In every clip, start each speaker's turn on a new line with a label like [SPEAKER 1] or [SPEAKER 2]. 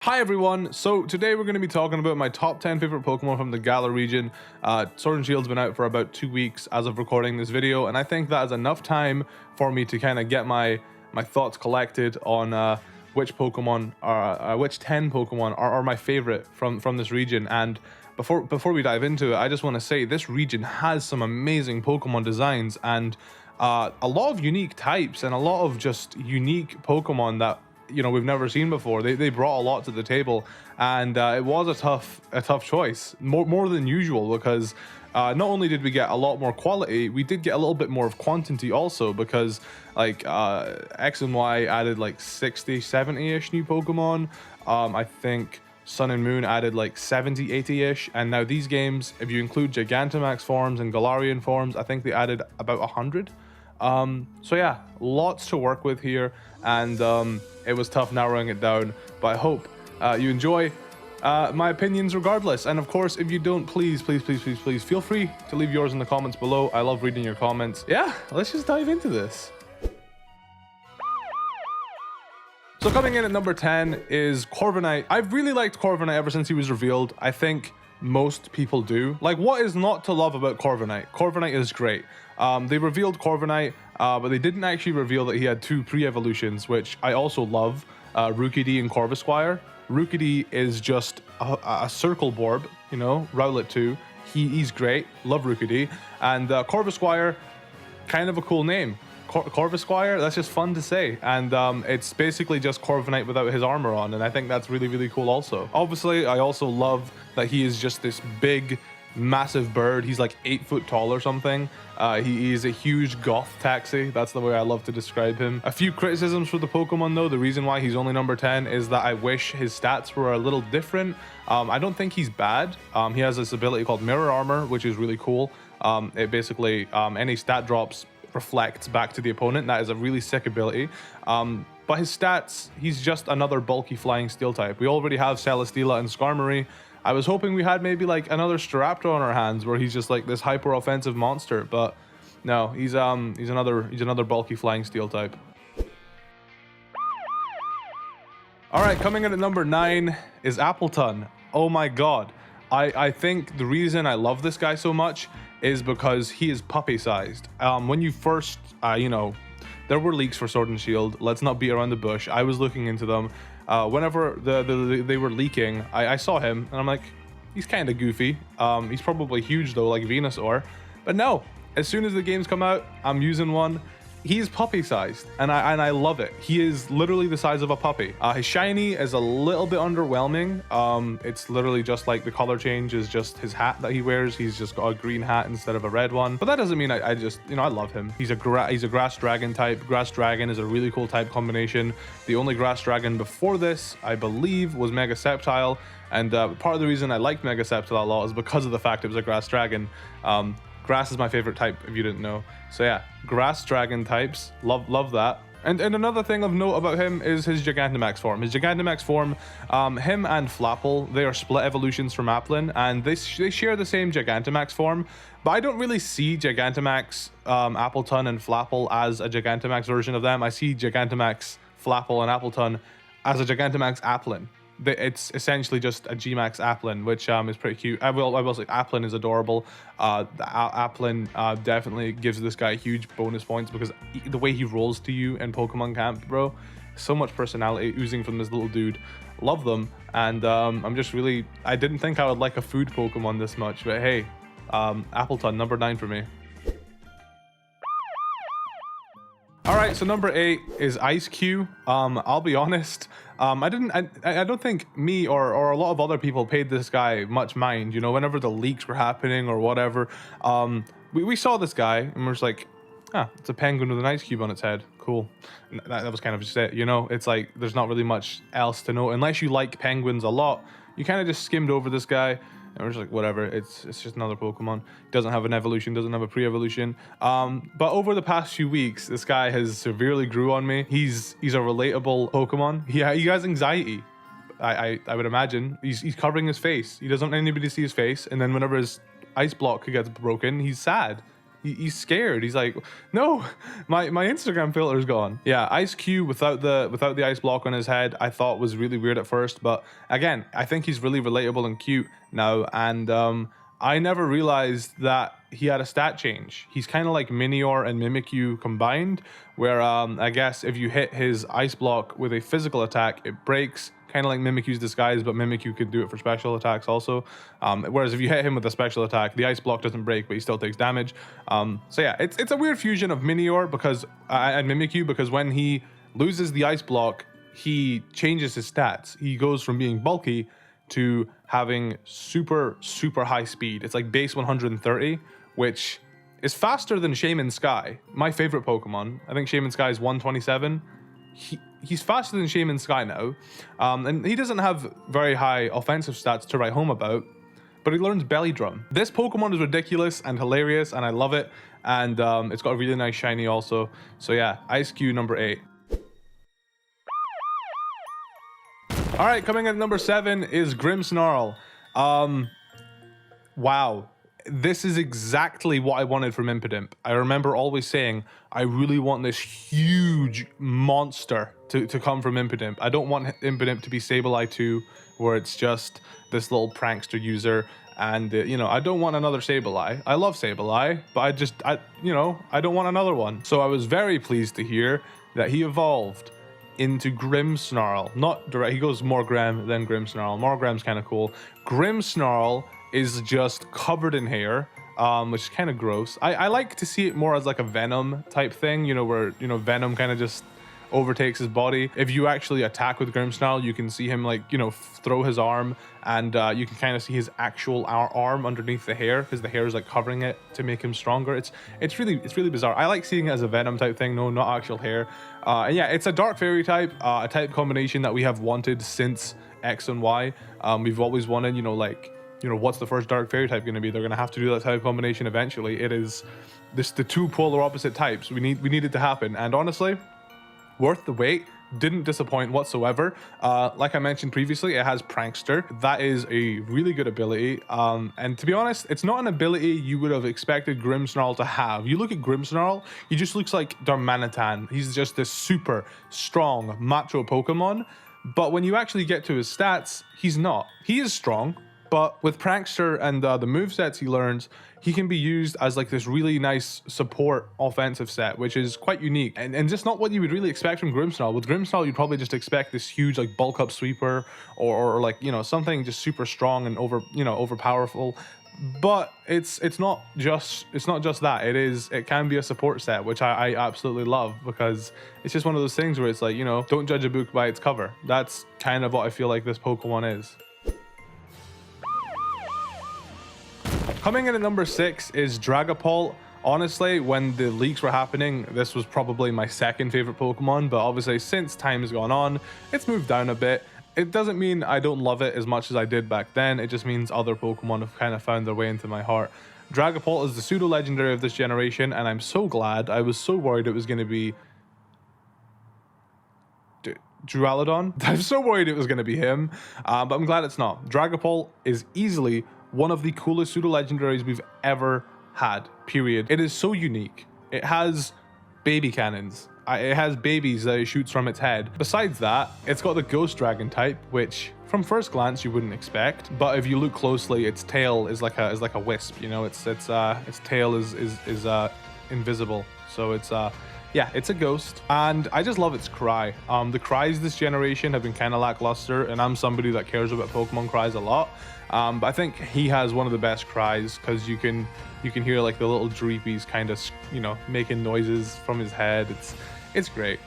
[SPEAKER 1] Hi everyone, so today we're going to be talking about my top 10 favorite Pokemon from the Galar region. Sword and Shield's been out for about 2 weeks as of recording this video, and I think that is enough time for me to kind of get my thoughts collected on which 10 Pokemon are my favorite from this region. And before we dive into it, I just want to say this region has some amazing Pokemon designs and a lot of unique types and a lot of just unique Pokemon that we've never seen before. They brought a lot to the table, and it was a tough choice, more than usual, because not only did we get a lot more quality, we did get a little bit more of quantity also, because like X and Y added like 60-70-ish new Pokemon. I think Sun and Moon added like 70-80-ish, and now these games, if you include Gigantamax forms and Galarian forms, I think they added about 100. So yeah, lots to work with here, and it was tough narrowing it down, but I hope you enjoy my opinions regardless. And of course, if you don't, please feel free to leave yours in the comments below. I love reading your comments. Yeah, let's just dive into this. So coming in at number 10 is Korbinite. I've really liked Korbinite ever since he was revealed. I think most people do. Like, what is not to love about Korbinite? Korbinite is great. They revealed Korbinite, but they didn't actually reveal that he had 2 pre-evolutions, which I also love, Rookidee and Corvisquire. Rookidee is just a circle Borb, Rowlet 2. He's great, love Rookidee. And Corvisquire, kind of a cool name. Corvisquire, that's just fun to say, and it's basically just Corviknight without his armor on, and I think that's really cool also. Obviously, I also love that he is just this big, massive bird. He's like 8 foot tall or something. He is a huge goth taxi. That's the way I love to describe him. A few criticisms for the Pokemon though. The reason why he's only number 10 is that I wish his stats were a little different. I don't think he's bad. He has this ability called Mirror Armor, which is really cool. It basically, any stat drops reflects back to the opponent. That is a really sick ability. But his stats, he's just another bulky flying steel type. We already have Celesteela and Skarmory. I was hoping we had maybe like another Staraptor on our hands where he's just like this hyper offensive monster, but no, he's another bulky flying steel type. All right, coming in at number 9 is Appleton. Oh my god. I think the reason I love this guy so much is because he is puppy sized. When you first, there were leaks for Sword and Shield. Let's not beat around the bush. I was looking into them. Whenever they were leaking, I saw him and I'm like, he's kind of goofy. He's probably huge though, like Venusaur. But no, as soon as the games come out, I'm using one. He's puppy sized, and I love it. He is literally the size of a puppy. His shiny is a little bit underwhelming. It's literally just like the color change is just his hat that he wears. He's just got a green hat instead of a red one. But that doesn't mean I just, I love him. He's a grass dragon type. Grass dragon is a really cool type combination. The only grass dragon before this, I believe, was Mega Sceptile. And part of the reason I liked Mega Sceptile a lot is because of the fact it was a grass dragon. Grass is my favorite type, if you didn't know. So yeah, grass dragon types, love that. And another thing of note about him is his Gigantamax form. His Gigantamax form, him and Flapple, they are split evolutions from Appleton, and they share the same Gigantamax form. But I don't really see Gigantamax, Appleton, and Flapple as a Gigantamax version of them. I see Gigantamax, Flapple, and Appleton as a Gigantamax Appleton. It's essentially just a G-Max Appleton, which is pretty cute. I will say Appleton is adorable. The Appleton definitely gives this guy huge bonus points because the way he rolls to you in Pokemon Camp, bro, so much personality oozing from this little dude. Love them, and I'm just really, I didn't think I would like a food Pokemon this much, but hey, Appleton, number 9 for me. All right, so number 8 is Ice Q. I'll be honest, I don't think me or a lot of other people paid this guy much mind. Whenever the leaks were happening or whatever, we saw this guy and we're just like, it's a penguin with an ice cube on its head. Cool. That was kind of just it. It's like there's not really much else to know unless you like penguins a lot. You kind of just skimmed over this guy. And we're just like, whatever, it's just another Pokemon. Doesn't have an evolution, doesn't have a pre-evolution. But over the past few weeks, this guy has severely grew on me. He's a relatable Pokemon. Yeah, he has anxiety. I would imagine. He's covering his face. He doesn't want anybody to see his face. And then whenever his ice block gets broken, he's sad. He's scared. He's like, no, my Instagram filter's gone. Yeah, Ice Cube without the ice block on his head, I thought was really weird at first, but again, I think he's really relatable and cute now. And I never realized that he had a stat change. He's kind of like Minior and Mimikyu combined, where I guess if you hit his ice block with a physical attack, it breaks. Kind of like Mimikyu's disguise, but Mimikyu could do it for special attacks also. Whereas if you hit him with a special attack, the ice block doesn't break, but he still takes damage. So yeah, it's a weird fusion of Minior and Mimikyu, because when he loses the ice block, he changes his stats. He goes from being bulky to having super high speed. It's like base 130, which is faster than Shaman Sky, my favorite Pokemon. I think Shaman Sky is 127. He's faster than Shaman Sky now, and he doesn't have very high offensive stats to write home about, but he learns Belly Drum. This Pokemon is ridiculous and hilarious, and I love it, and it's got a really nice shiny also. So yeah, Ice Cube number 8. All right, coming in at number 7 is Grimmsnarl. Wow. This is exactly what I wanted from Impidimp. I remember always saying, I really want this huge monster to come from Impidimp. I don't want Impidimp to be Sableye 2, where it's just this little prankster user. And, you know, I don't want another Sableye. I love Sableye, but I don't want another one. So I was very pleased to hear that he evolved into Grimmsnarl. Not direct, he goes Morgrem, then Grimmsnarl. Morgrem's kind of cool. Grimmsnarl is just covered in hair, which is kind of gross. I like to see it more as like a Venom type thing, you know, where, you know, Venom kind of just overtakes his body. If you actually attack with Grimmsnarl, you can see him like, you know, throw his arm, and you can kind of see his actual arm underneath the hair, because the hair is like covering it to make him stronger. It's really bizarre. I like seeing it as a Venom type thing, no, not actual hair. And yeah, it's a Dark Fairy type, a type combination that we have wanted since X and Y. We've always wanted, you know, like, you know, what's the first Dark Fairy type going to be? They're going to have to do that type combination eventually. It is the two polar opposite types. We need it to happen, and honestly, worth the wait. Didn't disappoint whatsoever. Like I mentioned previously, it has Prankster. That is a really good ability. And to be honest, it's not an ability you would have expected Grimmsnarl to have. You look at Grimmsnarl, he just looks like Darmanitan. He's just this super strong macho Pokemon. But when you actually get to his stats, he's not. He is strong, but with Prankster and the movesets he learns, he can be used as like this really nice support offensive set, which is quite unique and just not what you would really expect from Grimmsnarl. With Grimmsnarl, you'd probably just expect this huge like bulk up sweeper or like, you know, something just super strong and overpowerful. But it's not just that. It can be a support set, which I absolutely love, because it's just one of those things where it's like, you know, don't judge a book by its cover. That's kind of what I feel like this Pokemon is. Coming in at number 6 is Dragapole. Honestly, when the leaks were happening, this was probably my second favorite Pokemon, but obviously since time has gone on, it's moved down a bit. It doesn't mean I don't love it as much as I did back then. It just means other Pokemon have kind of found their way into my heart. Dragapole is the pseudo-legendary of this generation, and I'm so glad. I was so worried it was going to be Duraludon. I'm so worried it was going to be him, but I'm glad it's not. Dragapole is easily one of the coolest pseudo-legendaries we've ever had, period. It is so unique. It has baby cannons. It has babies that it shoots from its head. Besides that, it's got the Ghost Dragon type, which from first glance you wouldn't expect, but if you look closely, its tail is like a wisp, you know. Its tail is invisible, so it's yeah, it's a ghost, and I just love its cry. The cries this generation have been kind of lackluster, and I'm somebody that cares about Pokemon cries a lot. But I think he has one of the best cries, because you can hear like the little dreepies kind of, you know, making noises from his head. It's great.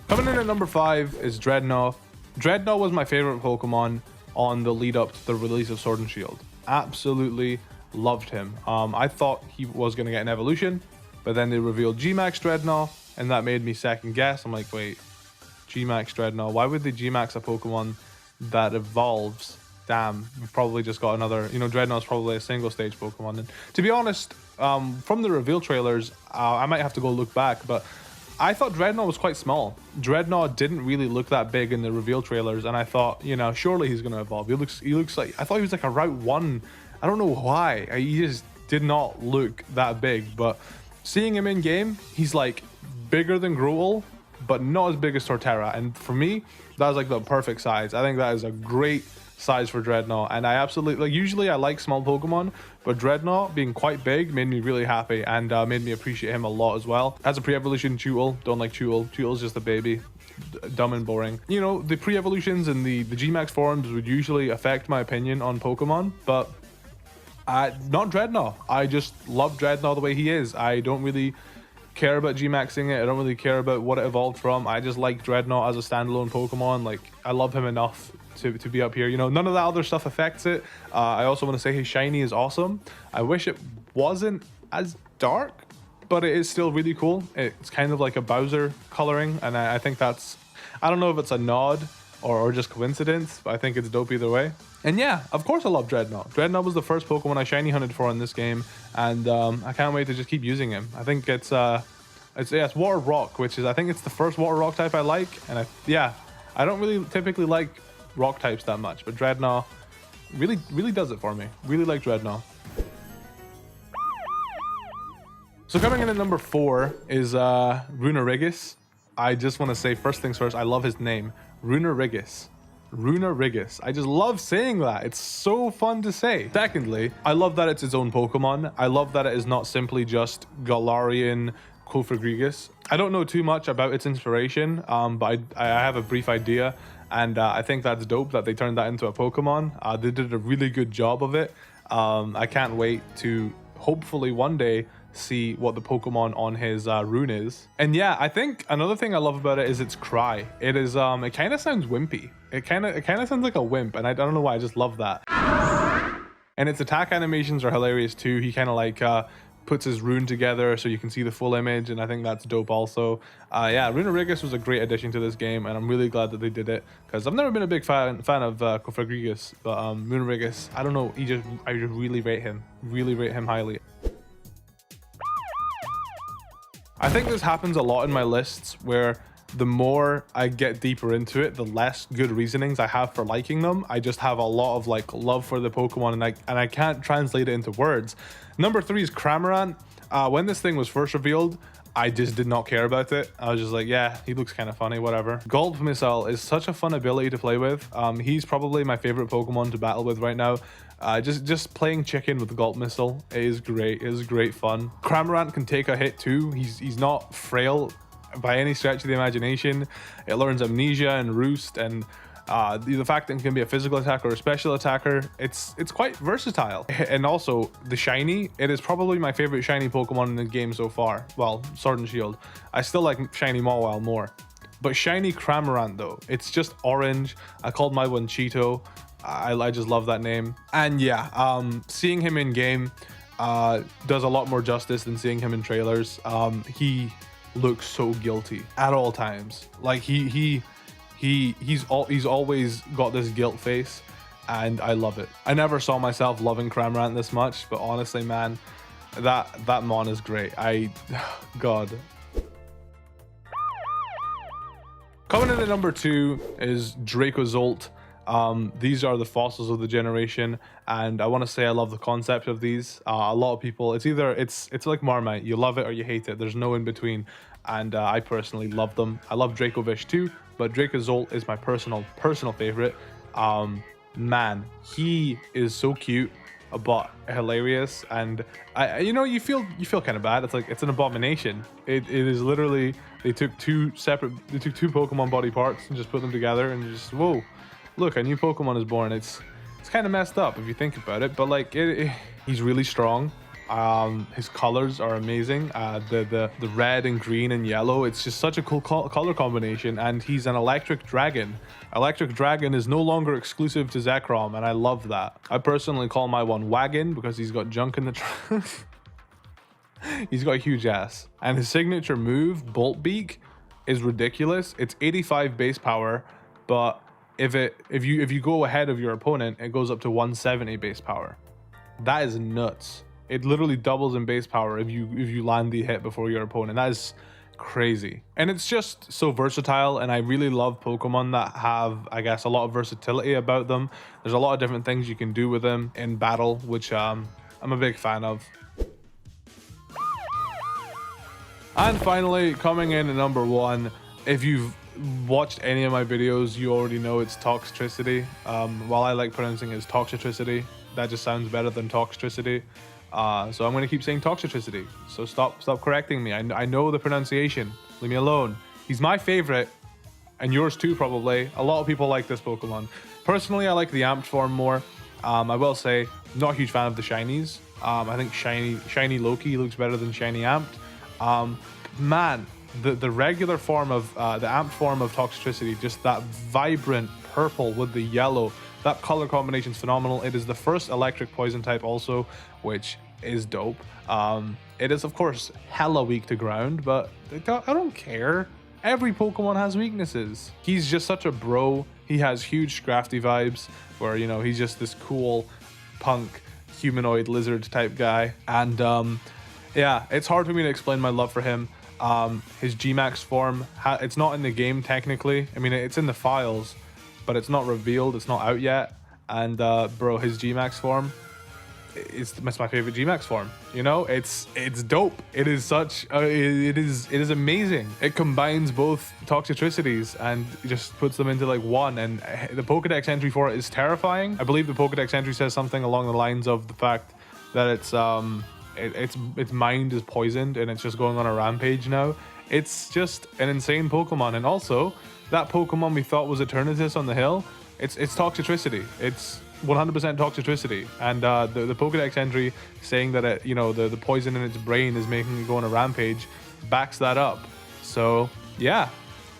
[SPEAKER 1] Coming in at number 5 is Dreadnought. Dreadnought was my favorite Pokemon on the lead up to the release of Sword and Shield. Absolutely loved him. I thought he was going to get an evolution, but then they revealed G-Max Dreadnought, and that made me second guess. I'm like, wait, G-Max Dreadnought, why would they G-Max a Pokemon that evolves? Damn, we've probably just got another, you know, Dreadnought's probably a single stage Pokemon. And to be honest, from the reveal trailers, I might have to go look back, but I thought Dreadnought was quite small. Dreadnought didn't really look that big in the reveal trailers, and I thought, you know, surely he's gonna evolve. He looks like, I thought he was like a Route 1. I don't know why. He just did not look that big, but seeing him in game, he's like bigger than Growl, but not as big as Torterra. And for me, that was like the perfect size. I think that is a great size for Dreadnought, and I absolutely like, usually I like small Pokemon, but Dreadnought being quite big made me really happy, and made me appreciate him a lot as well. As a pre-evolution Chewtle, don't like Chewtle. Chewtle's just a baby, dumb and boring. You know, the pre-evolutions and the Gmax forums would usually affect my opinion on Pokemon, but not Dreadnought. I just love Dreadnought the way he is. I don't really care about Gmaxing it. I don't really care about what it evolved from. I just like Dreadnought as a standalone Pokemon. Like, I love him enough to be up here. You know, none of that other stuff affects it. I also want to say his shiny is awesome. I wish it wasn't as dark, but it is still really cool. It's kind of like a Bowser coloring, and I think that's, I don't know if it's a nod or just coincidence, but I think it's dope either way. And yeah, of course I love Dreadnought. Dreadnought was the first Pokemon I shiny hunted for in this game, and I can't wait to just keep using him. I think it's Water Rock, which is, I think it's the first Water Rock type I like, and I don't really typically like rock types that much, but Dreadnought really does it for me. Really like Dreadnought. So coming in at number 4 is RunaRiggis. I just want to say, first things first, I love his name, RunaRiggis. RunaRiggis. I just love saying that. It's so fun to say. Secondly, I love that it's its own Pokemon. I love that it is not simply just Galarian Korbinite. I don't know too much about its inspiration, but I have a brief idea, and I think that's dope that they turned that into a Pokemon. They did a really good job of it. I can't wait to hopefully one day see what the Pokemon on his rune is. And yeah, I think another thing I love about it is its cry. It is it kind of sounds wimpy. It kind of sounds like a wimp, and I don't know why, I just love that. And its attack animations are hilarious too. He kind of like puts his rune together so you can see the full image, and I think that's dope also. Yeah, RunaRiggis was a great addition to this game, and I'm really glad that they did it, because I've never been a big fan of Korbinite, but RunaRiggis, I don't know, I just really rate him highly. I think this happens a lot in my lists, where the more I get deeper into it, the less good reasonings I have for liking them. I just have a lot of like love for the Pokemon, and I can't translate it into words. Number 3 is Cramorant. When this thing was first revealed, I just did not care about it. I was just like, yeah, he looks kind of funny, whatever. Gulp Missile is such a fun ability to play with. He's probably my favorite Pokemon to battle with right now. Just playing chicken with the Gulp Missile is great. It is great fun. Cramorant can take a hit too. He's not frail by any stretch of the imagination. It learns Amnesia and Roost, and the fact that it can be a physical attacker or a special attacker, it's quite versatile. And also the shiny, it is probably my favorite shiny Pokemon in the game so far. Well, Sword and Shield. I still like shiny Mawile more, but shiny Cramorant though, it's just orange. I called my one Cheeto. I just love that name. And yeah, seeing him in game does a lot more justice than seeing him in trailers. He looks so guilty at all times. Like he's always got this guilt face, and I love it. I never saw myself loving Cramorant this much, but honestly, man, that mon is great. God. Coming in at number 2 is Dracozolt. These are the fossils of the generation, and I want to say I love the concept of these. A lot of people, it's like Marmite, you love it or you hate it. There's no in between, and I personally love them. I love Dracovish too, but Dracozolt is my personal favorite. Man, he is so cute but hilarious, and you feel kind of bad. It's like, it's an abomination. It is literally, they took two Pokemon body parts and just put them together, and just, whoa, look, a new Pokemon is born. It's kind of messed up if you think about it, but like he's really strong. His colors are amazing. The red and green and yellow, it's just such a cool color combination, and he's an electric dragon. Electric dragon is no longer exclusive to Zekrom, and I love that. I personally call my one Wagon because he's got junk in the trunk. He's got a huge ass, and his signature move, Bolt Beak, is ridiculous. It's 85 base power, but if you go ahead of your opponent, it goes up to 170 base power. That is nuts. It literally doubles in base power if you land the hit before your opponent. That is crazy. And it's just so versatile, and I really love Pokemon that have, I guess, a lot of versatility about them. There's a lot of different things you can do with them in battle, which I'm a big fan of. And finally, coming in at number 1, if you've watched any of my videos, you already know it's Toxicity. While I like pronouncing it as Toxicity, that just sounds better than Toxicity. So I'm going to keep saying Toxicity. So stop correcting me. I know the pronunciation. Leave me alone. He's my favorite, and yours too, probably. A lot of people like this Pokemon. Personally, I like the amped form more. I will say, not a huge fan of the shinies. I think shiny Loki looks better than shiny amped. Man, the regular form of the amped form of Toxicity, just that vibrant purple with the yellow, that color combination is phenomenal. It is the first electric poison type also, which is dope. It is of course hella weak to ground, but I don't care. Every Pokemon has weaknesses. He's just such a bro. He has huge Scrafty vibes, where, you know, he's just this cool punk humanoid lizard type guy. And yeah, it's hard for me to explain my love for him. His Gmax form, it's not in the game technically. I mean, it's in the files, but it's not revealed. It's not out yet. And bro, his Gmax form, it's my favorite Gmax form. You know, it's dope. It is such it is amazing. It combines both Toxicities and just puts them into like one. And the Pokedex entry for it is terrifying. I believe the Pokedex entry says something along the lines of the fact that its mind is poisoned and it's just going on a rampage now. It's just an insane Pokemon. And also, that Pokemon we thought was Eternatus on the hill, it's Toxicity. It's 100% Toxicity. And the Pokedex entry saying that it, you know, the poison in its brain is making it go on a rampage backs that up. So yeah,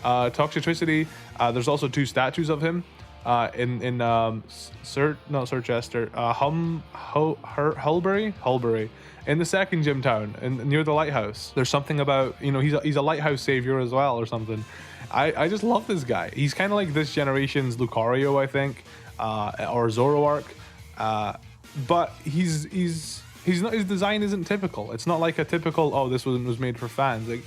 [SPEAKER 1] Toxicity. There's also 2 statues of him in Hulbury, in the second gym town, near the lighthouse. There's something about, you know, he's a lighthouse savior as well or something. I just love this guy. He's kind of like this generation's Lucario, I think, or Zoroark, but he's not, his design isn't typical. It's not like a typical, oh, this was made for fans. Like,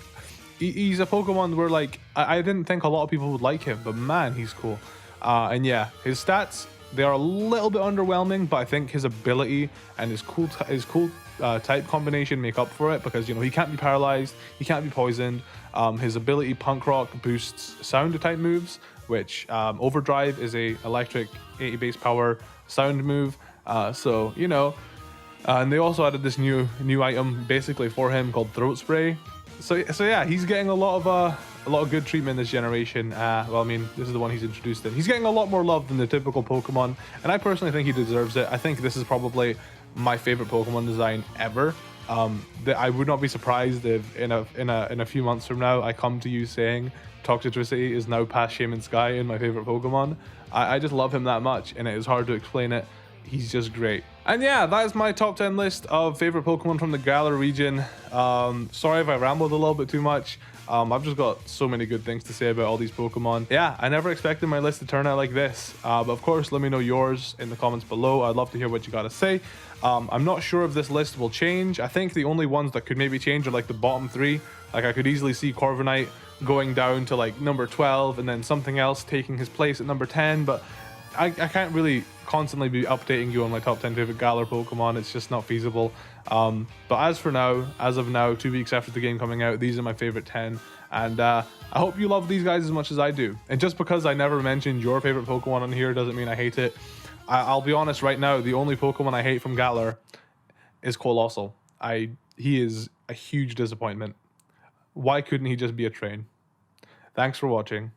[SPEAKER 1] he's a Pokemon where, like, I didn't think a lot of people would like him, but man, he's cool. And yeah, his stats, they are a little bit underwhelming, but I think his ability and his cool type combination make up for it, because, you know, he can't be paralyzed, he can't be poisoned. His ability Punk Rock boosts sound type moves, which Overdrive is a electric 80 base power sound move. So, you know, and they also added this new item basically for him called Throat Spray. So yeah, he's getting a lot of good treatment this generation. Well, I mean, this is the one he's introduced in. He's getting a lot more love than the typical Pokemon, and I personally think he deserves it. I think this is probably my favorite Pokemon design ever. I would not be surprised if in a few months from now I come to you saying Toxicity is now past Shaman Sky in my favorite Pokemon. I just love him that much, and it is hard to explain it. He's just great. And yeah, that is my top 10 list of favorite Pokemon from the Galar region. Sorry if I rambled a little bit too much. I've just got so many good things to say about all these Pokemon. Yeah, I never expected my list to turn out like this. But of course, let me know yours in the comments below. I'd love to hear what you got to say. I'm not sure if this list will change. I think the only ones that could maybe change are like the bottom 3. Like, I could easily see Korbinite going down to like number 12 and then something else taking his place at number 10. But I can't really constantly be updating you on my top 10 favorite Galar Pokemon. It's just not feasible. But as of now, 2 weeks after the game coming out, these are my favorite 10. And I hope you love these guys as much as I do. And just because I never mentioned your favorite Pokemon on here doesn't mean I hate it. I'll be honest right now, the only Pokemon I hate from Galar is Colossal. He is a huge disappointment. Why couldn't he just be a train? Thanks for watching.